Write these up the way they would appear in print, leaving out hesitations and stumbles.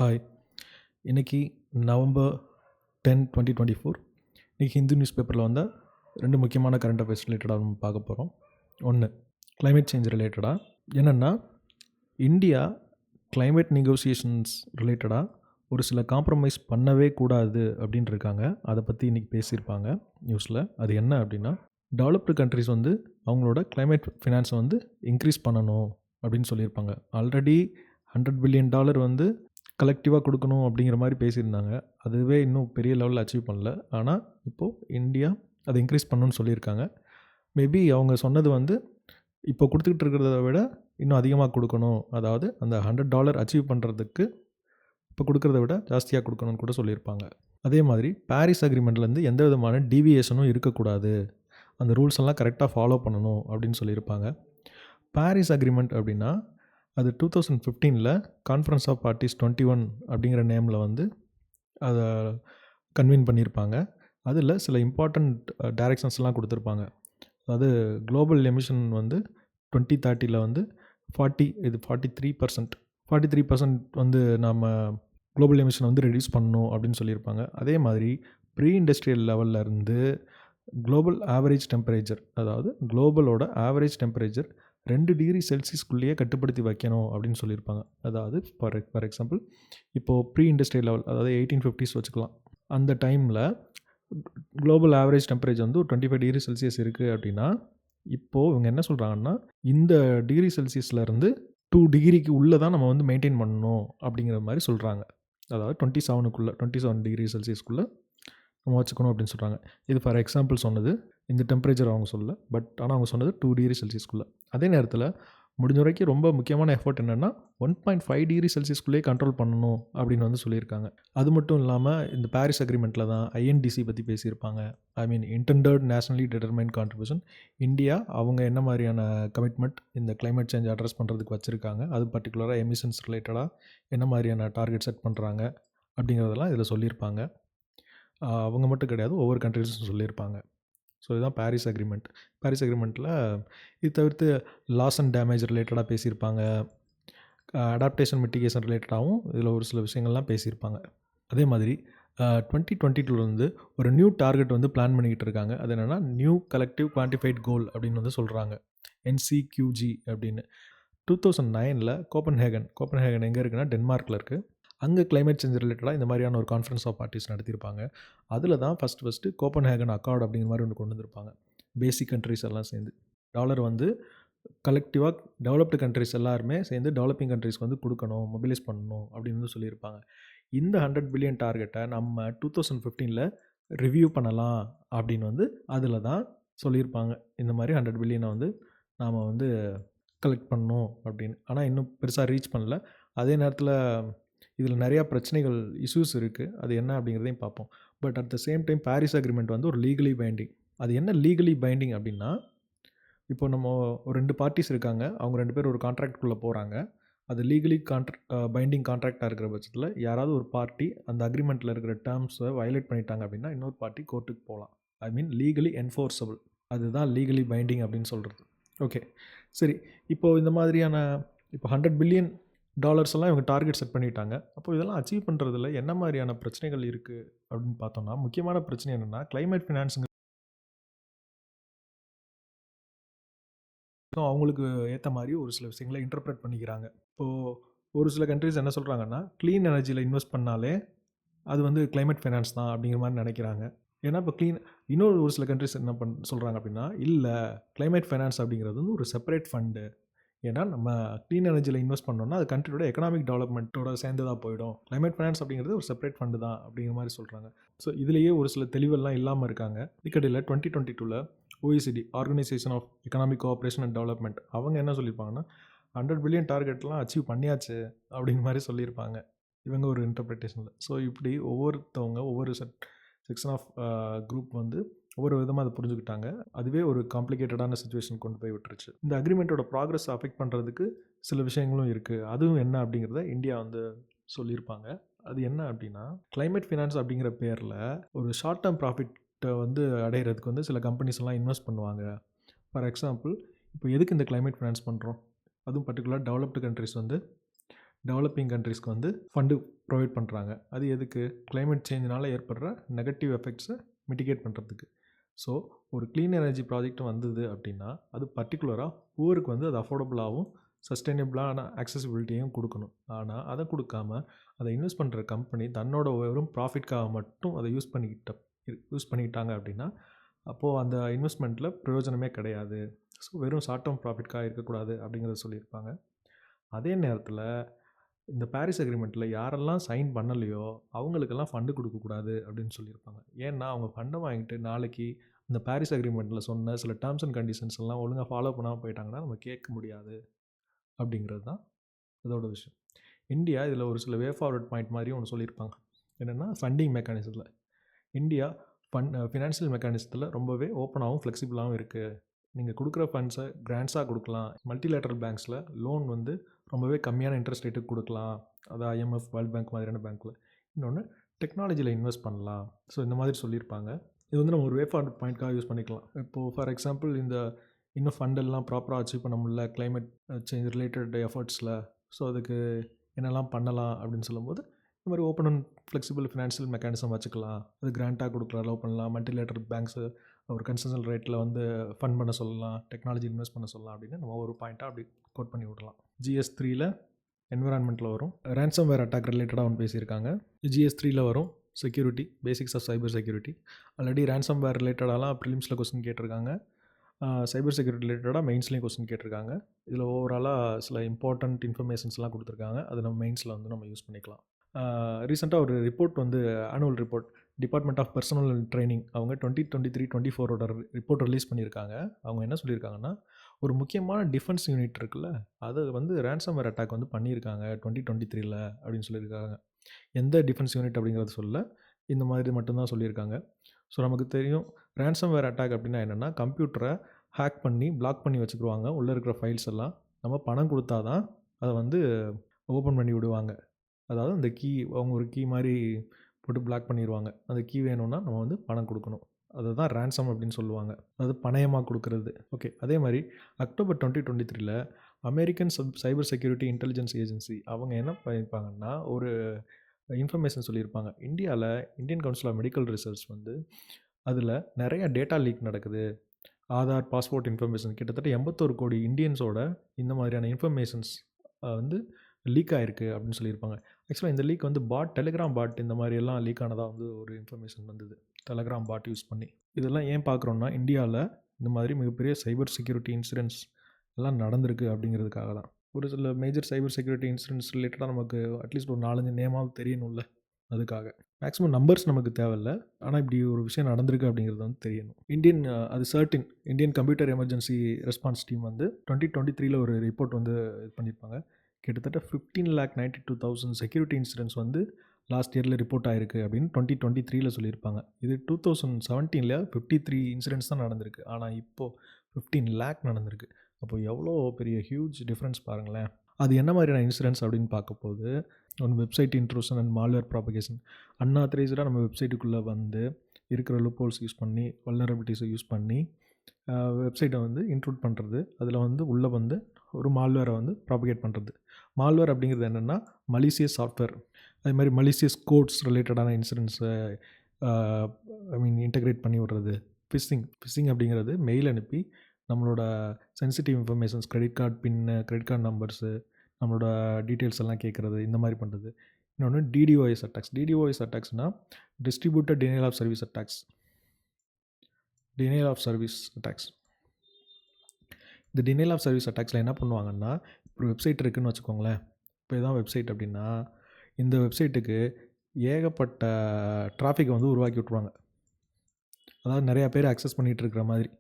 Hi. இன்னைக்கு November 10, 2024. இன்னைக்கு Hindu news பேப்பரில் வந்த 2 முக்கியமான கரண்ட் அஃபேர்ஸ் ரிலேட்டடாக நம்ம பார்க்க போகிறோம். ஒன்று, climate சேஞ்ச் ரிலேட்டடாக என்னென்னா, இந்தியா climate நெகோசியேஷன்ஸ் ரிலேட்டடாக ஒரு சில காம்ப்ரமைஸ் பண்ணவே கூடாது அப்படின்ட்டு இருக்காங்க. அதை பற்றி இன்றைக்கி பேசியிருப்பாங்க நியூஸில். அது என்ன அப்படின்னா, டெவலப்டு கண்ட்ரிஸ் வந்து அவங்களோட climate ஃபினான்ஸை வந்து இன்க்ரீஸ் பண்ணணும் அப்படின்னு சொல்லியிருப்பாங்க. ஆல்ரெடி $100 பில்லியன் வந்து கலெக்டிவாக கொடுக்கணும் அப்படிங்கிற மாதிரி பேசியிருந்தாங்க. அதுவே இன்னும் பெரிய லெவலில் அச்சீவ் பண்ணல. ஆனால் இப்போது இந்தியா அதை இன்க்ரீஸ் பண்ணணும்னு சொல்லியிருக்காங்க. மேபி அவங்க சொன்னது வந்து இப்போ கொடுத்துக்கிட்டு இருக்கிறத விட இன்னும் அதிகமாக கொடுக்கணும். அதாவது அந்த $100 அச்சீவ் பண்ணுறதுக்கு இப்போ கொடுக்குறத விட ஜாஸ்தியாக கொடுக்கணும்னு கூட சொல்லியிருப்பாங்க. அதே மாதிரி பாரிஸ் அக்ரிமெண்ட்லேருந்து எந்த விதமான டீவியேஷனும் இருக்கக்கூடாது, அந்த ரூல்ஸ் எல்லாம் கரெக்டாக ஃபாலோ பண்ணணும் அப்படின்னு சொல்லியிருப்பாங்க. பாரிஸ் அக்ரிமெண்ட் அப்படின்னா அது 2015 கான்ஃபரன்ஸ் ஆஃப் பார்ட்டிஸ் 21 அப்படிங்கிற நேமில் வந்து அதை கன்வீன் பண்ணியிருப்பாங்க. அதில் சில இம்பார்ட்டண்ட் டைரக்ஷன்ஸ்லாம் கொடுத்துருப்பாங்க. அதாவது குளோபல் எமிஷன் வந்து 2030 வந்து 43% வந்து நம்ம குளோபல் எமிஷன் வந்து ரெடியூஸ் பண்ணணும் அப்படின்னு சொல்லியிருப்பாங்க. அதே மாதிரி ப்ரீ இண்டஸ்ட்ரியல் லெவலில் இருந்து குளோபல் ஆவரேஜ் டெம்பரேச்சர், அதாவது குளோபலோட ஆவரேஜ் டெம்பரேச்சர் 2 டிகிரி செல்சியஸ்குள்ளேயே கட்டுப்படுத்தி வைக்கணும் அப்படின்னு சொல்லியிருப்பாங்க. அதாவது ஃபார் எக்ஸாம்பிள் இப்போது ப்ரீ இண்டஸ்ட்ரியல் லெவல், அதாவது 1850s வச்சுக்கலாம். அந்த டைமில் குளோபல் ஆவரேஜ் டெம்பரேச்சர் வந்து ஒரு 25 டிகிரி செல்சியஸ் இருக்குது அப்படின்னா, இப்போது இவங்க என்ன சொல்கிறாங்கன்னா, இந்த டிகிரி செல்சியஸ்லேருந்து 2 டிகிரிக்கு உள்ளே தான் நம்ம வந்து மெயின்டைன் பண்ணணும் அப்படிங்கிற மாதிரி சொல்கிறாங்க. அதாவது 27 டிகிரி செல்சியஸ்க்குள்ளே நம்ம வச்சுக்கணும் அப்படின்னு சொல்கிறாங்க. இது ஃபார் எக்ஸாம்பிள் சொன்னது. இந்த டெம்பரேச்சர் அவங்க சொல்லலை, பட் ஆனால் அவங்க சொன்னது 2 டிகிரி செல்சியஸ்க்குள்ளே. அதே நேரத்தில் முடிஞ்ச வரைக்கும் ரொம்ப முக்கியமான எஃபர்ட் என்னென்னா 1.5 டிகிரி செல்சியஸ்க்குள்ளேயே கண்ட்ரோல் பண்ணணும் அப்படின்னு வந்து சொல்லியிருக்காங்க. அது மட்டும் இல்லாமல் இந்த பாரிஸ் அக்ரிமெண்ட்டில் தான் ஐஎன்டிசி பற்றி பேசியிருப்பாங்க. I mean intended nationally determined contribution. India அவங்க என்ன மாதிரியான கமிட்மெண்ட் இந்த கிளைமேட் சேஞ்ச் அட்ரஸ் பண்ணுறதுக்கு வச்சுருக்காங்க, அது பர்டிகுலராக எமிஷன்ஸ் ரிலேட்டடாக என்ன மாதிரியான டார்கெட் செட் பண்ணுறாங்க அப்படிங்கிறதெல்லாம் இதில் சொல்லியிருப்பாங்க. அவங்க மட்டும் கிடையாது, ஒவ்வொரு கண்ட்ரிஸும் சொல்லியிருப்பாங்க. ஸோ இதுதான் பாரிஸ் அக்ரிமெண்ட். பாரிஸ் அக்ரிமெண்ட்டில் இது தவிர்த்து லாஸ் அண்ட் டேமேஜ் ரிலேட்டடாக பேசியிருப்பாங்க. அடாப்டேஷன் மிட்டிகேஷன் ரிலேட்டடாகவும் இதில் ஒரு சில விஷயங்கள்லாம் பேசியிருப்பாங்க. அதே மாதிரி 2022 ஒரு நியூ டார்கெட் வந்து பிளான் பண்ணிக்கிட்டு இருக்காங்க. அது என்னென்னா நியூ கலெக்டிவ் குவான்டிஃபைட் கோல் அப்படின்னு வந்து சொல்கிறாங்க, NCQG அப்படின்னு. 2009 கோப்பன்ஹேகன் எங்கே இருக்குன்னா டென்மார்க்கில் இருக்குது. அங்கே கிளைமேட் சேஞ்ச் ரிலேட்டடாக இந்த மாதிரியான ஒரு கான்ஃபரன்ஸ் ஆஃப் பார்ட்டிஸ் நடத்தியிருப்பாங்க. அதில் தான் ஃபஸ்ட்டு கோப்பன்ஹேகன் அக்கார்டு அப்படிங்கிற மாதிரி ஒன்று கொண்டு வந்திருப்பாங்க. பேசிக் கண்ட்ரிஸ் எல்லாம் சேர்ந்து டாலர் வந்து கலெக்டிவாக டெவலப்டு கண்ட்ரிஸ் எல்லாருமே சேர்ந்து டெவலப்பிங் கண்ட்ரிஸ்க்கு வந்து கொடுக்கணும், மொபிலைஸ் பண்ணணும் அப்படின்னு வந்து சொல்லியிருப்பாங்க. இந்த $100 பில்லியன் டார்கெட்டை நம்ம 2015 ரிவ்யூ பண்ணலாம் அப்படின்னு வந்து அதில் தான் சொல்லியிருப்பாங்க. இந்த மாதிரி 100 பில்லியனை வந்து நாம் வந்து கலெக்ட் பண்ணணும் அப்படின்னு. ஆனால் இன்னும் பெருசாக ரீச் பண்ணல. அதே நேரத்தில் இதில் நிறையா பிரச்சனைகள், இஷ்யூஸ் இருக்குது. அது என்ன அப்படிங்கிறதையும் பார்ப்போம். But at the same time Paris agreement வந்து ஒரு லீகலி பைண்டிங். அது என்ன லீகலி பைண்டிங் அப்படின்னா, இப்போ நம்ம ஒரு 2 பார்ட்டிஸ் இருக்காங்க, அவங்க 2 பேர் ஒரு கான்ட்ராக்ட்குள்ளே போகிறாங்க. அது லீகலி பைண்டிங் கான்ட்ராக்டாக இருக்கிற பட்சத்தில் யாராவது ஒரு பார்ட்டி அந்த அக்ரிமெண்ட்டில் இருக்கிற டேர்ம்ஸை வயலேட் பண்ணிட்டாங்க அப்படின்னா இன்னொரு பார்ட்டி கோர்ட்டுக்கு போகலாம். ஐ மீன் லீகலி என்ஃபோர்ஸபிள். அதுதான் லீகலி பைண்டிங் அப்படின்னு சொல்கிறது. ஓகே, சரி. இப்போது இந்த மாதிரியான இப்போ $100 பில்லியன் எல்லாம் இவங்க டார்கெட் செட் பண்ணிட்டாங்க. அப்போ இதெல்லாம் அச்சீவ் பண்ணுறதுல என்ன மாதிரியான பிரச்சனைகள் இருக்குது அப்படின்னு பார்த்தோம்னா, முக்கியமான பிரச்சனை என்னென்னா கிளைமேட் ஃபினான்ஸுங்க அவங்களுக்கு ஏற்ற மாதிரி ஒரு சில விஷயங்களை இன்டர்பிரேட் பண்ணிக்கிறாங்க. இப்போது ஒரு சில கண்ட்ரிஸ் என்ன சொல்கிறாங்கன்னா, க்ளீன் எனர்ஜியில் இன்வெஸ்ட் பண்ணாலே அது வந்து கிளைமேட் ஃபைனான்ஸ் தான் அப்படிங்கிற மாதிரி நினைக்கிறாங்க. ஏன்னா இப்போ இன்னொரு ஒரு சில கண்ட்ரிஸ் என்ன சொல்கிறாங்க அப்படின்னா, இல்லை கிளைமேட் ஃபைனான்ஸ் அப்படிங்கிறது வந்து ஒரு செப்பரேட் ஃபண்டு. ஏன்னா நம்ம க்ளீன் எனர்ஜியில் இன்வெஸ்ட் பண்ணோம்னா அது கண்ட்ரியோட எக்கனாமிக் டெவலப்மெண்ட்டோட சேர்ந்ததாக போயிடும். கிளைமேட் ஃபைனான்ஸ் அப்படிங்கிறது ஒரு செப்பரேட் ஃபண்டு தான் அப்படிங்கிற மாதிரி சொல்கிறாங்க. ஸோ இதுலேயே ஒரு சில தெளிவெல்லாம் இல்லாமல் இருக்காங்க. இதுக்கடையில் 2022 OECD, organisation of economic cooperation and development, அவங்க என்ன சொல்லியிருப்பாங்கன்னா 100 பில்லியன் டார்கெட்லாம் அச்சீவ் பண்ணியாச்சு அப்படிங்கிற மாதிரி சொல்லியிருப்பாங்க இவங்க ஒரு இன்டர்பிரிட்டேஷனில். ஸோ இப்படி ஒவ்வொருத்தவங்க ஒவ்வொரு செக்ஷன் ஆஃப் குரூப் வந்து ஒவ்வொரு விதமாக அதை புரிஞ்சுக்கிட்டாங்க. அதுவே ஒரு காம்ப்ளிகேட்டடான சுச்சுவேஷன் கொண்டு போய் விட்டுருச்சு. இந்த அக்ரிமெண்ட்டோட ப்ராக்ரஸ் அஃபெக்ட் பண்ணுறதுக்கு சில விஷயங்களும் இருக்குது. அதுவும் என்ன அப்படிங்கிறத இந்தியா வந்து சொல்லியிருப்பாங்க. அது என்ன அப்படின்னா, கிளைமேட் ஃபினான்ஸ் அப்படிங்கிற பேரில் ஒரு ஷார்ட் டேர்ம் ப்ராஃபிட்டை வந்து அடைகிறதுக்கு வந்து சில கம்பெனிஸ் எல்லாம் இன்வெஸ்ட் பண்ணுவாங்க. ஃபார் எக்ஸாம்பிள் இப்போ எதுக்கு இந்த கிளைமேட் ஃபினான்ஸ் பண்ணுறோம், அதுவும் பர்டிகுலர் டெவலப்டு கண்ட்ரிஸ் வந்து டெவலப்பிங் கண்ட்ரீஸ்க்கு வந்து ஃபண்டு ப்ரொவைட் பண்ணுறாங்க. அது எதுக்கு? கிளைமேட் சேஞ்சினால் ஏற்படுற நெகட்டிவ் எஃபெக்ட்ஸை மிட்டிகேட் பண்ணுறதுக்கு. ஸோ ஒரு க்ளீன் எனர்ஜி ப்ராஜெக்ட் வந்தது அப்படின்னா அது பர்டிகுலராக பூருக்கு வந்து அது அஃபோர்டபுளாகவும் சஸ்டைனபிளான ஆக்சசிபிலிட்டியும் கொடுக்கணும். ஆனால் அதை கொடுக்காம அதை இன்வெஸ்ட் பண்ணுற கம்பெனி தன்னோட வெறும் ப்ராஃபிட்காக மட்டும் அதை யூஸ் பண்ணிக்கிட்டாங்க அப்படின்னா அப்போது அந்த இன்வெஸ்ட்மெண்ட்டில் பிரயோஜனமே கிடையாது. ஸோ வெறும் ஷார்ட் டேர்ம் ப்ராஃபிட்காக இருக்கக்கூடாது அப்படிங்கிறத சொல்லியிருப்பாங்க. அதே நேரத்தில் இந்த பாரிஸ் அக்ரிமெண்ட்டில் யாரெல்லாம் சைன் பண்ணலையோ அவங்களுக்கெல்லாம் ஃபண்டு கொடுக்கக்கூடாது அப்படின்னு சொல்லியிருப்பாங்க. ஏன்னா அவங்க ஃபண்டை வாங்கிட்டு நாளைக்கு இந்த பாரிஸ் அக்ரிமெண்ட்டில் சொன்ன சில டேர்ம்ஸ் அண்ட் கண்டிஷன்ஸ் எல்லாம் ஒழுங்காக ஃபாலோ பண்ணாமல் போயிட்டாங்கன்னா நம்ம கேட்க முடியாது அப்படிங்கிறது தான் அதோட விஷயம். இந்தியா இதில் ஒரு சில வே ஃபார்வர்ட் பாயிண்ட் மாதிரியும் ஒன்று சொல்லியிருப்பாங்க. என்னென்னா ஃபண்டிங் மெக்கானிசத்தில் இந்தியா ஃபினான்ஷியல் மெக்கானிசத்தில் ரொம்பவே ஓப்பனாகவும் ஃப்ளெக்சிபிளாகவும் இருக்குது. நீங்கள் கொடுக்குற ஃபண்ட்ஸை கிராண்ட்ஸாக கொடுக்கலாம். மல்டிலேட்ரல் பேங்க்ஸில் லோன் வந்து ரொம்பவே கம்மியான இன்ட்ரெஸ்ட் ரேட்டுக்கு கொடுக்கலாம். அது IMF, வேர்ல்ட் பேங்க் மாதிரியான பேங்க்கில். இன்னொன்று டெக்னாலஜியில் இன்வெஸ்ட் பண்ணலாம். ஸோ இந்த மாதிரி சொல்லியிருப்பாங்க. இது வந்து நம்ம ஒரு வே ஃபார்வர்ட் பாயிண்ட்காக யூஸ் பண்ணிக்கலாம். இப்போது ஃபார் எக்ஸாம்பிள் இந்த இன்னும் ஃபண்டெல்லாம் ப்ராப்பராக அச்சீவ் பண்ண முடியல கிளைமேட் சேஞ்ச் ரிலேட்டட் எஃபர்ட்ஸில். ஸோ அதுக்கு என்னெல்லாம் பண்ணலாம் அப்படின்னு சொல்லும்போது இந்த மாதிரி open and flexible financial mechanism வச்சுக்கலாம். அது கிராண்ட்டாக கொடுக்கலாம், அலோவ் பண்ணலாம். மல்டிலேட்டரல் பேங்க்ஸு ஒரு கன்செஷனல் ரேட்டில் வந்து ஃபண்ட் பண்ண சொல்லலாம், டெக்னாலஜி இன்வெஸ்ட் பண்ண சொல்லலாம் அப்படின்னு நம்ம ஒரு பாயிண்ட்டாக அப்படி கோட் பண்ணி விடலாம். GS3ல் என்விரான்மெண்ட்டில் வரும். ரேன்சம் வேர் அட்டாக் ரிலேட்டடாக ஒன்று பேசியிருக்காங்க. GS3ல் வரும் security, basics of cyber security. Already ransomware ரிலேட்டடாலாம் ப்ரிலிம்ஸில் கொஸ்டின் கேட்டிருக்காங்க. சைபர் செக்யூரிட்டி ரிலேட்டடாக மெயின்ஸ்லேயும் கொஸ்டின் கேட்டிருக்காங்க. இதில் ஓவராலாக சில இம்பார்ட்டண்ட் இன்ஃபர்மேஷன்ஸ்லாம் கொடுத்துருக்காங்க. அது நம்ம மெயின்ஸில் வந்து நம்ம யூஸ் பண்ணிக்கலாம். ரீசெண்டாக ஒரு ரிப்போர்ட் வந்து annual report department of personnel training அவங்க 2023-24 ரிப்போர்ட் ரிலீஸ் பண்ணியிருக்காங்க. அவங்க என்ன சொல்லியிருக்காங்கன்னா ஒரு முக்கியமான டிஃபென்ஸ் யூனிட் இருக்குல்ல அது வந்து ரேன்சம்வேர் அட்டாக் வந்து பண்ணியிருக்காங்க 2023 அப்படின்னு சொல்லியிருக்காங்க. எந்த டிஃபென்ஸ் யூனிட் அப்படிங்கிறது சொல்ல, இந்த மாதிரி மட்டும்தான் சொல்லியிருக்காங்க. ஸோ நமக்கு தெரியும் ரேன்சம்வேர் அட்டாக் அப்படின்னா என்னென்னா கம்ப்யூட்டரை ஹேக் பண்ணி பிளாக் பண்ணி வச்சுக்கிடுவாங்க. உள்ளே இருக்கிற ஃபைல்ஸ் எல்லாம் நம்ம பணம் கொடுத்தா தான் அதை வந்து ஓப்பன் பண்ணி விடுவாங்க. அதாவது அந்த கீ அவங்க ஒரு கீ மாதிரி போட்டு பிளாக் பண்ணிடுவாங்க. அந்த கீ வேணும்னா நம்ம வந்து பணம் கொடுக்கணும். அதை தான் ரேன்சம் அப்படின்னு சொல்லுவாங்க. அதாவது பணயமாக கொடுக்கறது. ஓகே, அதே மாதிரி October 2023 American cyber security intelligence agency அவங்க என்ன பண்ணியிருப்பாங்கன்னா ஒரு இன்ஃபர்மேஷன் சொல்லியிருப்பாங்க. இந்தியாவில் Indian council of medical research வந்து அதில் நிறையா டேட்டா லீக் நடக்குது. ஆதார், பாஸ்போர்ட் இன்ஃபர்மேஷன் கிட்டத்தட்ட 81 கோடி இந்தியன்ஸோட இந்த மாதிரியான இன்ஃபர்மேஷன்ஸ் வந்து லீக் ஆகிருக்கு அப்படின்னு சொல்லியிருப்பாங்க. ஆக்சுவலாக இந்த லீக் வந்து டெலிகிராம் பாட் இந்த மாதிரியெல்லாம் லீக் ஆனதாக வந்து ஒரு இன்ஃபர்மேஷன் வந்தது. டெலிகிராம் பாட் யூஸ் பண்ணி. இதெல்லாம் ஏன் பார்க்குறோன்னா இந்தியாவில் இந்த மாதிரி மிகப்பெரிய சைபர் செக்யூரிட்டி இன்சிடென்ட்ஸ் எல்லாம் நடந்திருக்கு அப்படிங்கிறதுக்காக தான். ஒரு சில மேஜர் சைபர் செக்யூரிட்டி இன்சிடென்ட்ஸ் ரிலேட்டடாக நமக்கு அட்லீஸ்ட் ஒரு 4-5 நேமாவது தெரியணும்ல, அதுக்காக. மேக்ஸிமம் நம்பர்ஸ் நமக்கு தேவையில்லை, ஆனால் இப்படி ஒரு விஷயம் நடந்திருக்கு அப்படிங்கிறது வந்து தெரியணும். Indian computer emergency response team வந்து 2023 ஒரு ரிப்போர்ட் வந்து இது பண்ணியிருப்பாங்க. கிட்டத்தட்ட 15,92,000 செக்யூரிட்டி இன்சிடென்ட்ஸ் வந்து லாஸ்ட் இயரில் ரிப்போர்ட் ஆகிருக்கு அப்படின்னு 2023 சொல்லியிருப்பாங்க. இது 2017 53 இன்சிடென்ட்ஸ் தான் நடந்திருக்கு. ஆனால் இப்போது 15 lakh நடந்திருக்கு. அப்போ எவ்வளோ பெரிய ஹியூஜ் டிஃப்ரென்ஸ் பாருங்களேன். அது என்ன மாதிரியான இன்சிடென்ட்ஸ் அப்படின்னு பார்க்கும்போது ஒன்று website intrusion and malware propagation. அன்ஆத்தரைஸ்டாக நம்ம வெப்சைட்டுக்குள்ளே வந்து இருக்கிற லூப்ஹோல்ஸ் யூஸ் பண்ணி வல்னரபிலிட்டிஸை யூஸ் பண்ணி வெப்சைட்டை வந்து இன்ட்ரூட் பண்ணுறது. அதில் வந்து உள்ளே வந்து ஒரு மால்வேரை வந்து ப்ராபகேட் பண்ணுறது. மால்வேர் அப்படிங்கிறது என்னென்னா மலிசியஸ் சாஃப்ட்வேர். அதே மாதிரி மலிசியஸ் கோட்ஸ் ரிலேட்டடான இன்சிடென்ட்ஸை இன்டகிரேட் பண்ணி விடுறது. ஃபிஷிங் அப்படிங்கிறது மெயில் அனுப்பி நம்மளோட sensitive informations, credit card numbers, நம்மளோட டீட்டெயில்ஸ் எல்லாம் கேட்குறது, இந்த மாதிரி பண்ணுறது. இன்னொன்று DDoS அட்டாக்ஸ்னால் distributed denial of service attacks. இந்த டினைல் ஆஃப் சர்வீஸ் அட்டாக்ஸில் என்ன பண்ணுவாங்கன்னா, ஒரு வெப்சைட் இருக்குதுன்னு வச்சுக்கோங்களேன். இப்போ இதான் வெப்சைட் அப்படின்னா இந்த வெப்சைட்டுக்கு ஏகப்பட்ட டிராஃபிக்கை வந்து உருவாக்கி விட்ருவாங்க. அதாவது நிறையா பேர் அக்சஸ் பண்ணிகிட்டு இருக்கிற மாதிரி.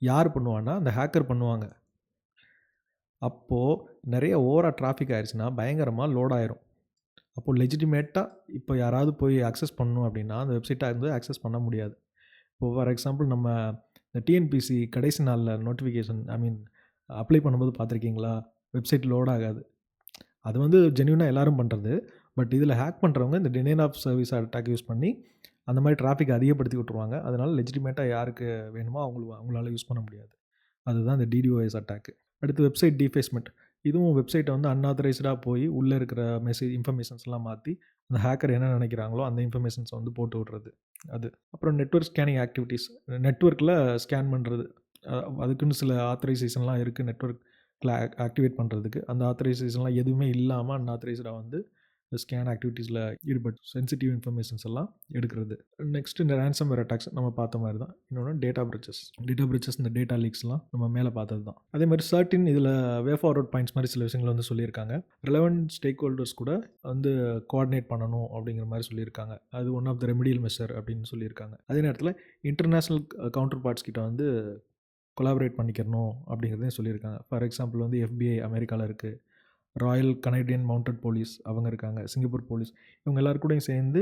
யார் பண்ணுவான்னா அந்த ஹேக்கர் பண்ணுவாங்க. அப்போது நிறைய ஓவராக டிராஃபிக் ஆயிடுச்சுன்னா பயங்கரமாக லோட் ஆயிரும். அப்போது லெஜிட்டிமேட்டாக இப்போ யாராவது போய் அக்சஸ் பண்ணணும் அப்படின்னா அந்த வெப்சைட்டை வந்து அக்சஸ் பண்ண முடியாது. இப்போது ஃபார் எக்ஸாம்பிள் நம்ம இந்த TNPSC கடைசி நாளில் நோட்டிஃபிகேஷன் அப்ளை பண்ணும்போது பார்த்துருக்கீங்களா, வெப்சைட் லோட் ஆகாது. அது வந்து ஜென்யூனாக எல்லோரும் பண்ணுறது. பட் இதில் ஹேக் பண்ணுறவங்க இந்த denial of service attack use பண்ணி அந்த மாதிரி டிராஃபிக் அதிகப்படுத்தி விட்ருவாங்க. அதனால் லெஜிட்டிமேட்டாக யாருக்கு வேணுமோ அவங்களால யூஸ் பண்ண முடியாது. அதுதான் இந்த DDoS அட்டாக்கு. அடுத்து வெப்சைட் டீஃபேஸ்மெண்ட். இதுவும் வெப்சைட்டை வந்து அன்ஆத்தரைஸ்டாக போய் உள்ளே இருக்கிற இன்ஃபர்மேஷன்ஸ்லாம் மாற்றி அந்த ஹேக்கர் என்ன நினைக்கிறாங்களோ அந்த இன்ஃபர்மேஷன்ஸை வந்து போட்டு விட்றது. அது அப்புறம் நெட்வொர்க் ஸ்கேனிங் ஆக்டிவிட்டீஸ், நெட்வொர்க்கில் ஸ்கேன் பண்ணுறது. அதுக்குன்னு சில ஆத்தரைசேஷன்லாம் இருக்குது நெட்வொர்க்கில் ஆக்டிவேட் பண்ணுறதுக்கு. அந்த ஆத்தரைசேஷன்லாம் எதுவுமே இல்லாமல் அன்ஆத்தரைஸ்டாக வந்து ஸ்கேன் ஆக்டிவிட்டீஸில் ஈடுபட்டு சென்சிட்டிவ் இன்ஃபர்மேஷன்ஸ் எல்லாம் எடுக்கிறது. நெக்ஸ்ட்டு இந்த ransomware அட்டாக்ஸ் நம்ம பார்த்த மாதிரி தான். இன்னொன்று டேட்டா பிரிச்சஸ் இந்த டேட்டா லீக்ஸ்லாம் நம்ம மேலே பார்த்தது தான். அதே மாதிரி சர்டின் இதில் வே ஃபார்வர்ட் பாயிண்ட்ஸ் மாதிரி சில விஷயங்கள் வந்து சொல்லியிருக்காங்க. ரெலவெண்ட் ஸ்டேக் ஹோல்டர்ஸ் கூட வந்து கோஆர்டினேட் பண்ணணும் அப்படிங்கிற மாதிரி சொல்லியிருக்காங்க. அது one of the remedial measure அப்படின்னு சொல்லியிருக்காங்க. அதே நேரத்தில் இன்டர்நேஷ்னல் கவுண்டர் பார்ட்ஸ் கிட்ட வந்து கொலாபரேட் பண்ணிக்கிறணும் அப்படிங்கிறதையும் சொல்லியிருக்காங்க. ஃபார் எக்ஸாம்பிள் வந்து FBI அமெரிக்காவில் இருக்குது, ராயல் கனேடியன் மவுண்டட் போலீஸ் அவங்க இருக்காங்க, சிங்கப்பூர் போலீஸ், இவங்க எல்லாருக்கூடையும் சேர்ந்து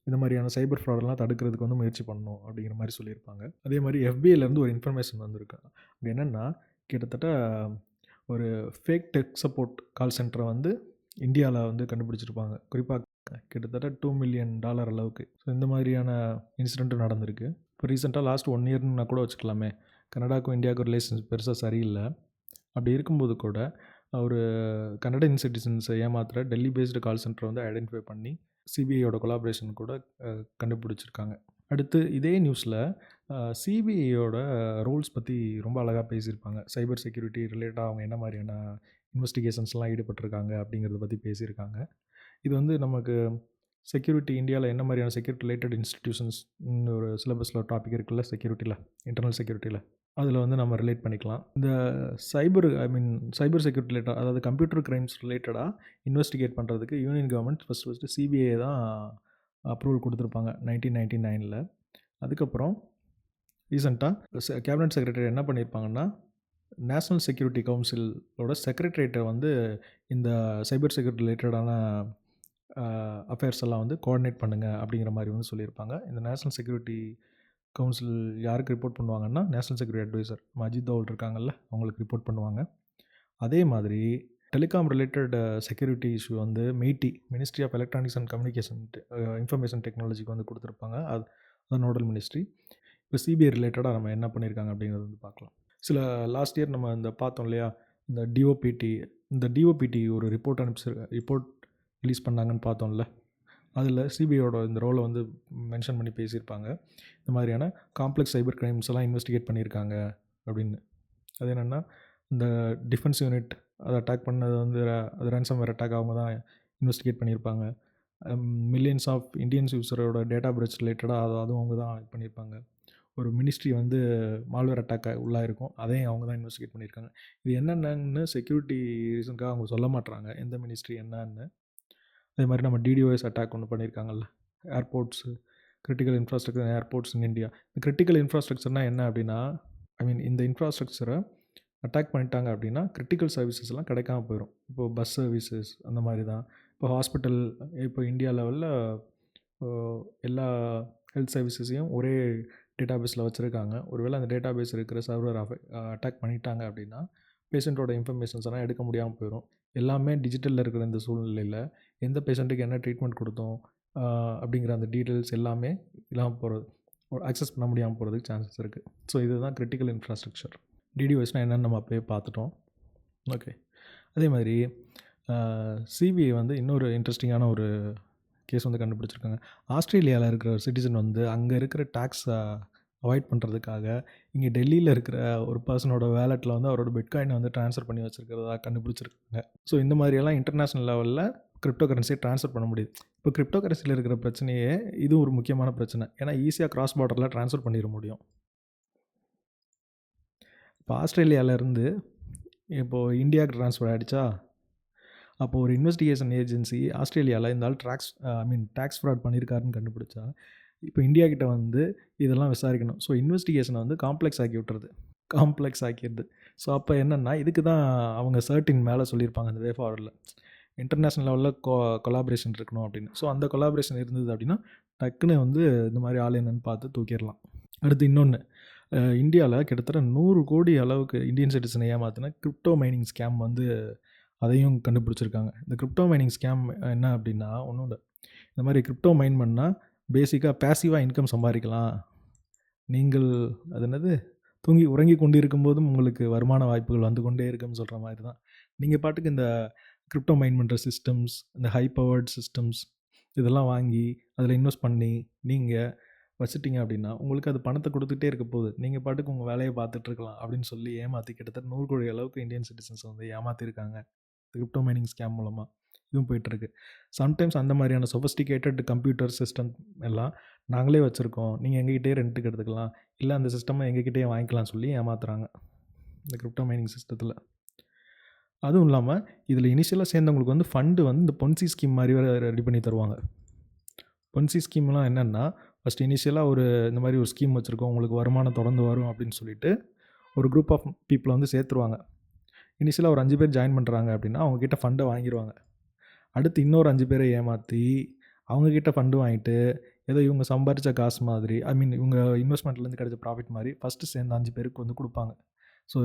இந்த மாதிரியான சைபர் ஃப்ராடெல்லாம் தடுக்கிறதுக்கு வந்து முயற்சி பண்ணணும் அப்படிங்கிற மாதிரி சொல்லியிருப்பாங்க. அதே மாதிரி FBIலேருந்து ஒரு இன்ஃபர்மேஷன் வந்திருக்கு. அது என்னென்னா, கிட்டத்தட்ட ஒரு ஃபேக் டெக் சப்போர்ட் கால் சென்டரை வந்து இந்தியாவில் வந்து கண்டுபிடிச்சிருப்பாங்க. குறிப்பாக கிட்டத்தட்ட $2 மில்லியன் அளவுக்கு. ஸோ இந்த மாதிரியான இன்சிடெண்ட்டும் நடந்திருக்கு. இப்போ ரீசெண்டாக லாஸ்ட் 1 இயர்னா கூட வச்சுக்கலாமே, கனடாக்கும் இந்தியாவுக்கும் ரிலேஷன்ஸ் பெருசாக சரியில்லை. அப்படி இருக்கும்போது கூட ஒரு கனடியன் சிட்டிசன்ஸை ஏமாத்துகிற டெல்லி பேஸ்டு கால் சென்டரை வந்து ஐடென்டிஃபை பண்ணி சிபிஐயோட கொலாபரேஷன் கூட கண்டுபிடிச்சிருக்காங்க. அடுத்து இதே நியூஸில் சிபிஐயோட ரோல்ஸ் பற்றி ரொம்ப அழகாக பேசியிருப்பாங்க. சைபர் செக்யூரிட்டி ரிலேட்டடாக அவங்க என்ன மாதிரியான இன்வெஸ்டிகேஷன்ஸ்லாம் ஈடுபட்டிருக்காங்க அப்படிங்கிறத பற்றி பேசியிருக்காங்க. இது வந்து நமக்கு செக்யூரிட்டி இந்தியாவில் என்ன மாதிரியான செக்யூரிட்டி ரிலேட்டட் இன்ஸ்டிடியூஷன்ஸ் ஒரு சிலபஸில் ஒரு டாபிக் இருக்குல்ல, செக்யூரிட்டியில், இன்டர்னல் செக்யூரிட்டியில், அதில் வந்து நம்ம ரிலேட் பண்ணிக்கலாம். இந்த சைபர் செக்யூரிட்டி ரிலேட்டட், அதாவது கம்ப்யூட்டர் கிரைம்ஸ் ரிலேட்டடாக இன்வெஸ்டிகேட் பண்ணுறதுக்கு யூனியன் கவர்மெண்ட் ஃபஸ்ட்டு சிபிஐ தான் அப்ரூவல் கொடுத்துருப்பாங்க 1999. அதுக்கப்புறம் ரீசெண்டாக கேபினட் செக்ரட்டரி என்ன பண்ணியிருப்பாங்கன்னா, நேஷ்னல் செக்யூரிட்டி கவுன்சிலோட செக்ரட்டரியேட்டை வந்து இந்த சைபர் செக்யூரிட்டி ரிலேட்டடான அஃபேர்ஸ் எல்லாம் வந்து கோஆர்டினேட் பண்ணுங்கள் அப்படிங்கிற மாதிரி வந்து சொல்லியிருப்பாங்க. இந்த நேஷ்னல் செக்யூரிட்டி கவுன்சில் யாருக்கு ரிப்போர்ட் பண்ணுவாங்கன்னா, national security adviser Ajit Doval இருக்காங்கல்ல, அவங்களுக்கு ரிப்போர்ட் பண்ணுவாங்க. அதே மாதிரி டெலிகாம் ரிலேட்டட் செக்யூரிட்டி இஷ்யூ வந்து ministry of electronics and communication information டெக்னாலஜிக்கு வந்து கொடுத்துருப்பாங்க. அது நோடல் மினிஸ்ட்ரி. இப்போ சிபிஐ ரிலேட்டடாக நம்ம என்ன பண்ணியிருக்காங்க அப்படிங்கிறது வந்து பார்க்கலாம். சில லாஸ்ட் இயர் நம்ம இந்த பார்த்தோம் இல்லையா, இந்த டிஓபிடி ஒரு ரிப்போர்ட் ரிலீஸ் பண்ணாங்கன்னு பார்த்தோம்ல, அதில் சிபிஐயோட இந்த ரோலை வந்து மென்ஷன் பண்ணி பேசியிருப்பாங்க. இந்த மாதிரியான காம்ப்ளெக்ஸ் சைபர் கிரைம்ஸ் எல்லாம் இன்வெஸ்டிகேட் பண்ணியிருக்காங்க அப்படின்னு. அது என்னென்னா, இந்த டிஃபென்ஸ் யூனிட் அதை அட்டாக் பண்ணது வந்து அது ransomware அட்டாக் அவங்க தான் இன்வெஸ்டிகேட் பண்ணியிருப்பாங்க. மில்லியன்ஸ் ஆஃப் இந்தியன்ஸ் யூஸரோட டேட்டா பிரெச் ரிலேட்டடாக அதுவும் அவங்க தான் இது பண்ணியிருப்பாங்க. ஒரு மினிஸ்ட்ரி வந்து மால்வேர் அட்டாக் உள்ளாயிருக்கும், அதையும் அவங்க தான் இன்வெஸ்டிகேட் பண்ணியிருக்காங்க. இது என்னென்னு செக்யூரிட்டி ரீசனுக்காக அவங்க சொல்ல மாட்டுறாங்க, எந்த மினிஸ்ட்ரி என்னன்னு. அதே மாதிரி நம்ம டிடிஓஎஸ் அட்டாக் ஒன்று பண்ணியிருக்காங்கல்ல, airports, critical infrastructure airports in India. இந்த கிரிட்டிக்கல் இன்ஃப்ராஸ்ட்ரக்சர்னால் என்ன அப்படின்னா, இந்த இன்ஃப்ராஸ்ட்ரக்சரை அட்டாக் பண்ணிட்டாங்க அப்படின்னா கிரிட்டிக்கல் சர்வீசஸ்லாம் கிடைக்காம போயிடும். இப்போது பஸ் சர்வீசஸ் அந்த மாதிரி தான். இப்போ ஹாஸ்பிட்டல், இப்போ இந்தியா லெவலில் எல்லா ஹெல்த் சர்வீசஸையும் ஒரே டேட்டா பேஸில் வச்சுருக்காங்க. ஒருவேளை அந்த டேட்டா பேஸ் இருக்கிற சர்வர் அட்டாக் பண்ணிட்டாங்க அப்படின்னா பேஷண்ட்டோட இன்ஃபர்மேஷன்ஸ் எல்லாம் எடுக்க முடியாமல் போயிடும். எல்லாமே டிஜிட்டலில் இருக்கிற இந்த சூழ்நிலையில் எந்த பேஷண்ட்டுக்கு என்ன ட்ரீட்மெண்ட் கொடுத்தோம் அப்படிங்கிற அந்த டீட்டெயில்ஸ் எல்லாமே இல்லாமல் போகிறது, அக்சஸ் பண்ண முடியாமல் போகிறதுக்கு சான்சஸ் இருக்குது. ஸோ இதுதான் கிரிட்டிக்கல் இன்ஃப்ராஸ்ட்ரக்சர். டிடிஓஎஸ்னால் என்னென்னு நம்ம அப்போயே பார்த்துட்டோம். ஓகே, அதே மாதிரி சிபிஐ வந்து இன்னொரு இன்ட்ரெஸ்டிங்கான ஒரு கேஸ் வந்து கண்டுபிடிச்சிருக்காங்க. ஆஸ்திரேலியாவில் இருக்கிற ஒரு சிட்டிசன் வந்து அங்கே இருக்கிற டேக்ஸை அவாய்ட் பண்ணுறதுக்காக இங்கே டெல்லியில் இருக்கிற ஒரு பர்சனோட வேலெட்டில் வந்து அவரோட பிட்காயினை வந்து ட்ரான்ஸ்ஃபர் பண்ணி வச்சுருக்கிறதா கண்டுபிடிச்சிருக்காங்க. ஸோ இந்த மாதிரியெல்லாம் இன்டர்நேஷ்னல் லெவலில் கிரிப்டோ கரன்சியை ட்ரான்ஸ்ஃபர் பண்ண முடியுது. இப்போ கிரிப்டோ கரன்சியில் இருக்கிற பிரச்சனையே இது ஒரு முக்கியமான பிரச்சனை. ஏன்னா ஈஸியாக கிராஸ் பார்டரில் ட்ரான்ஸ்ஃபர் பண்ணிட முடியும். இப்போ ஆஸ்திரேலியாவிலேருந்து இப்போது இந்தியாவுக்கு ட்ரான்ஸ்ஃபர் ஆகிடுச்சா, அப்போது ஒரு இன்வெஸ்டிகேஷன் ஏஜென்சி ஆஸ்திரேலியாவில் இந்த ஆள் டேக்ஸ் ஃப்ராட் பண்ணியிருக்காருன்னு கண்டுபிடிச்சா, இப்போ இந்தியா கிட்ட வந்து இதெல்லாம் விசாரிக்கணும். ஸோ இன்வெஸ்டிகேஷனை வந்து காம்ப்ளெக்ஸ் ஆக்கிடுது. ஸோ அப்போ என்னென்னா, இதுக்கு தான் அவங்க சர்டின் மேலே சொல்லியிருப்பாங்க அந்த வே ஃபார்வர்டில் இன்டர்நேஷ்னல் லெவலில் கொலாபரேஷன் இருக்கணும் அப்படின்னு. ஸோ அந்த கொலாபரேஷன் இருந்தது அப்படின்னா டக்குன்னு வந்து இந்த மாதிரி ஆள் என்னன்னு பார்த்து தூக்கிடலாம். அடுத்து இன்னொன்று, இந்தியாவில் கிட்டத்தட்ட 100 கோடி அளவுக்கு இந்தியன் சிட்டிசனை ஏமாத்தின கிரிப்டோ மைனிங் ஸ்கேம் வந்து அதையும் கண்டுபிடிச்சிருக்காங்க. இந்த கிரிப்டோ மைனிங் ஸ்கேம் என்ன அப்படின்னா, ஒன்றும் இல்லை, இந்த மாதிரி கிரிப்டோ மைன் பண்ணால் பேசிக்காக பேசிவாக இன்கம் சம்பாதிக்கலாம். நீங்கள் அது என்னது உறங்கி கொண்டு இருக்கும்போதும் உங்களுக்கு வருமான வாய்ப்புகள் வந்து கொண்டே இருக்குன்னு சொல்கிற மாதிரி தான். நீங்கள் பாட்டுக்கு இந்த கிரிப்டோ மைன் பண்ணுற சிஸ்டம்ஸ், இந்த ஹை பவர்ட் சிஸ்டம்ஸ் இதெல்லாம் வாங்கி அதில் இன்வெஸ்ட் பண்ணி நீங்கள் வச்சுட்டிங்க அப்படின்னா உங்களுக்கு அது பணத்தை கொடுத்துட்டே இருக்க போகுது. நீங்கள் பாட்டுக்கு உங்கள் வேலையை பார்த்துட்ருக்கலாம் அப்படின்னு சொல்லி ஏமாற்றி கிட்டத்தட்ட 100 கோடி அளவுக்கு இந்தியன் சிட்டிசன்ஸ் வந்து ஏமாற்றிருக்காங்க கிரிப்டோ மைனிங் ஸ்கேம் மூலமாக. இதுவும் போயிட்டுருக்கு. சம்டைம்ஸ் அந்த மாதிரியான சொஃபஸ்டிகேட்டட் கம்ப்யூட்டர் சிஸ்டம் எல்லாம் நாங்களே வச்சுருக்கோம், நீங்கள் எங்ககிட்டயே ரெண்ட்டுக்கு எடுத்துக்கலாம், இல்லை அந்த சிஸ்டமை எங்ககிட்டயே வாங்கிக்கலாம்னு சொல்லி ஏமாத்துறாங்க இந்த கிரிப்டோ மைனிங் சிஸ்டத்தில். அதுவும் இல்லாமல் இதில் இனிஷியலாக சேர்ந்தவங்களுக்கு வந்து ஃபண்டு வந்து இந்த பொன்சி ஸ்கீம் மாதிரி வேறு ரெடி பண்ணி தருவாங்க. பொன்சி ஸ்கீம்லாம் என்னென்னா, ஃபஸ்ட் இனிஷியலாக இந்த மாதிரி ஒரு ஸ்கீம் வச்சுருக்கோம், உங்களுக்கு வருமானம் தொடர்ந்து வரும் அப்படின்னு சொல்லிட்டு ஒரு குரூப் ஆஃப் பீப்புளை வந்து சேர்த்துருவாங்க. இனிஷியலாக ஒரு 5 பேர் ஜாயின் பண்ணுறாங்க அப்படின்னா அவங்கக்கிட்ட ஃபண்டை வாங்கிடுவாங்க. அடுத்து இன்னொரு 5 பேரை ஏமாற்றி அவங்கக்கிட்ட ஃபண்டு வாங்கிட்டு ஏதோ இவங்க சம்பாரித்த காசு மாதிரி, ஐ மீன் இவங்க இன்வெஸ்ட்மெண்ட்லேருந்து கிடைச்ச ப்ராஃபிட் மாதிரி ஃபஸ்ட்டு சேர்ந்த 5 பேருக்கு வந்து கொடுப்பாங்க. ஸோ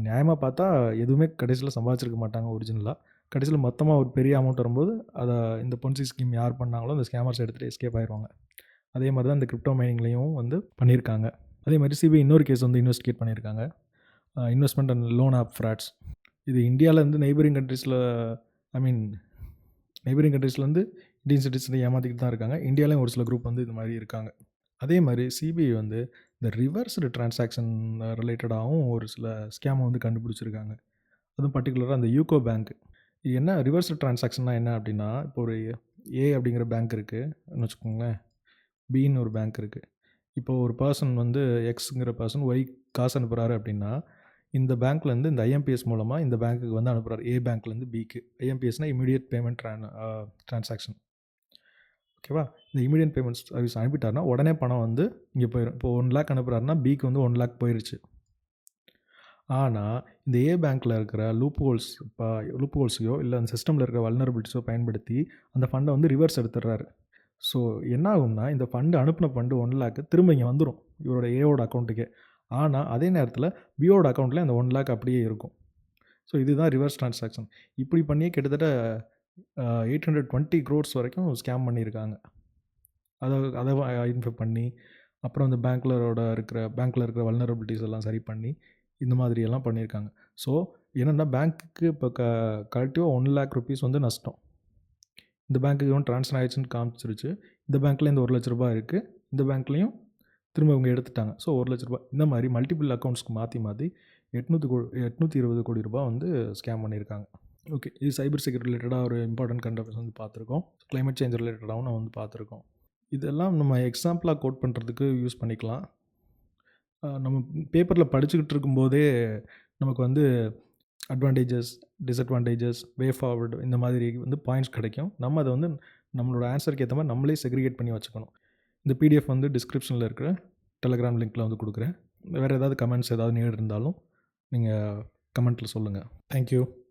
நியாயமாக பார்த்தா எதுவுமே கடைசியில் சம்பாதிச்சிருக்க மாட்டாங்க ஒரிஜினலாக. கடைசியில் மொத்தமாக ஒரு பெரிய அமௌண்ட் வரும்போது அதை இந்த பொன்சி ஸ்கீம் யார் பண்ணாங்களோ அந்த ஸ்கேமர்ஸ் எடுத்துகிட்டு எஸ்கேப் ஆயிடுவாங்க. அதே மாதிரி தான் இந்த கிரிப்டோ மைனிங்லேயும் வந்து பண்ணியிருக்காங்க. அதே மாதிரி சிபிஐ இன்னொரு கேஸ் வந்து இன்வெஸ்டிகேட் பண்ணியிருக்காங்க, investment and loan app frauds. இது இந்தியாவிலேருந்து நெய்பரிங் கண்ட்ரீஸ்லேருந்து இந்தியன் சிட்டிசனை ஏமாற்றிக்கிட்டு தான் இருக்காங்க. இந்தியாவிலையும் ஒரு சில குரூப் வந்து இது மாதிரி இருக்காங்க. அதே மாதிரி சிபிஐ வந்து இந்த ரிவர்ஸ்டு டிரான்சாக்ஷன் ரிலேட்டடாகவும் ஒரு சில ஸ்கேமை வந்து கண்டுபிடிச்சிருக்காங்க. அதுவும் பர்டிகுலராக அந்த யூகோ பேங்க். இது என்ன ரிவர்ஸ்டு டிரான்சாக்ஷன்னா என்ன அப்படின்னா, இப்போ ஒரு ஏ அப்படிங்கிற பேங்க் இருக்குதுன்னு வச்சுக்கோங்களேன், பின்னு ஒரு பேங்க் இருக்குது. இப்போது ஒரு பர்சன் வந்து எக்ஸுங்கிற பர்சன் ஒய் காசு அனுப்புகிறாரு அப்படின்னா, இந்த பேங்க்லேருந்து இந்த ஐஎம்பிஎஸ் மூலமாக இந்த பேங்க்குக்கு வந்து அனுப்புகிறார், ஏ பேங்க்லேருந்து பிக்கு. ஐஎம்பிஎஸ்னால் இமீடியட் பேமெண்ட் ட்ரான்சாக்ஷன். ஓகேவா? இந்த இமீடியட் பேமெண்ட் சர்வீஸ் அனுப்பிட்டாருன்னா உடனே பணம் வந்து இங்கே போயிடும். இப்போ 1 லேக் அனுப்புகிறாருன்னா பிக்கு வந்து 1 லேக் போயிடுச்சு. ஆனால் இந்த ஏ பேங்க்கில் இருக்கிற லூப் ஹோல்ஸையோ இல்லை அந்த சிஸ்டமில் இருக்கிற வல்னரபிலிட்டிஸோ பயன்படுத்தி அந்த ஃபண்டை வந்து ரிவர்ஸ் எடுத்துடுறாரு. ஸோ என்ன ஆகும்னா, இந்த ஃபண்டு அனுப்பின ஃபண்டு 1 லேக்கு திரும்ப இங்கே வந்துடும் இவரோட ஏவோட அக்கௌண்ட்டுக்கே. ஆனால் அதே நேரத்தில் பியோட அக்கௌண்ட்டில் அந்த 1 லேக் அப்படியே இருக்கும். ஸோ இதுதான் ரிவர்ஸ் ட்ரான்சாக்ஷன். இப்படி பண்ணியே கிட்டத்தட்ட 820 crores வரைக்கும் ஸ்கேம் பண்ணியிருக்காங்க. அதை ஐடென்டிஃபை பண்ணி அப்புறம் அந்த பேங்க்கில் இருக்கிற வல்னரபிலிட்டிஸ் எல்லாம் சரி பண்ணி இந்த மாதிரியெல்லாம் பண்ணியிருக்காங்க. ஸோ என்னென்னா, பேங்க்குக்கு இப்போ கலெக்டிவாக 1 lakh rupees வந்து நஷ்டம். இந்த பேங்க்குக்கு ஒன்று ட்ரான்ஸ்ஃபர் ஆயிடுச்சுன்னு காமிச்சிருச்சு. இந்த பேங்க்கில் இந்த 1 லட்ச ரூபாய் இருக்குது, இந்த பேங்க்லேயும் திரும்ப இவங்க எடுத்துட்டாங்க. ஸோ 1 லட்ச ரூபாய் இந்த மாதிரி மல்டிபிள் அக்கௌண்ட்ஸ்க்கு மாற்றி 820 கோடி ரூபாய் வந்து ஸ்கேம் பண்ணியிருக்காங்க. ஓகே, இது சைபர் செக்யூரிட்டி ரிலேட்டடாக ஒரு இம்பார்ட்டன்ட் கண்டென்ட்ஸ் வந்து பார்த்துருக்கோம். கிளைமேட் சேஞ்ச் ரிலேட்டடாகவும் நான் வந்து பார்த்துருக்கோம். இதெல்லாம் நம்ம எக்ஸாம்பிளாக கோட் பண்ணுறதுக்கு யூஸ் பண்ணிக்கலாம். நம்ம பேப்பரில் படிச்சுக்கிட்டு இருக்கும்போதே நமக்கு வந்து அட்வான்டேஜஸ், டிஸ்அட்வான்டேஜஸ், வே ஃபார்வர்டு இந்த மாதிரி வந்து பாயிண்ட்ஸ் கிடைக்கும். நம்ம அதை வந்து நம்மளோட ஆன்சருக்கு ஏற்ற மாதிரி நம்மளே செக்ரிகேட் பண்ணி வச்சுக்கணும். இந்த பிடிஎஃப் வந்து டிஸ்கிரிப்ஷனில் இருக்கிற டெலகிராம் லிங்க்கில் வந்து கொடுக்குறேன். வேறு ஏதாவது கமெண்ட்ஸ் ஏதாவது நீடு இருந்தாலும் நீங்கள் கமெண்ட்டில் சொல்லுங்கள். தேங்க்யூ.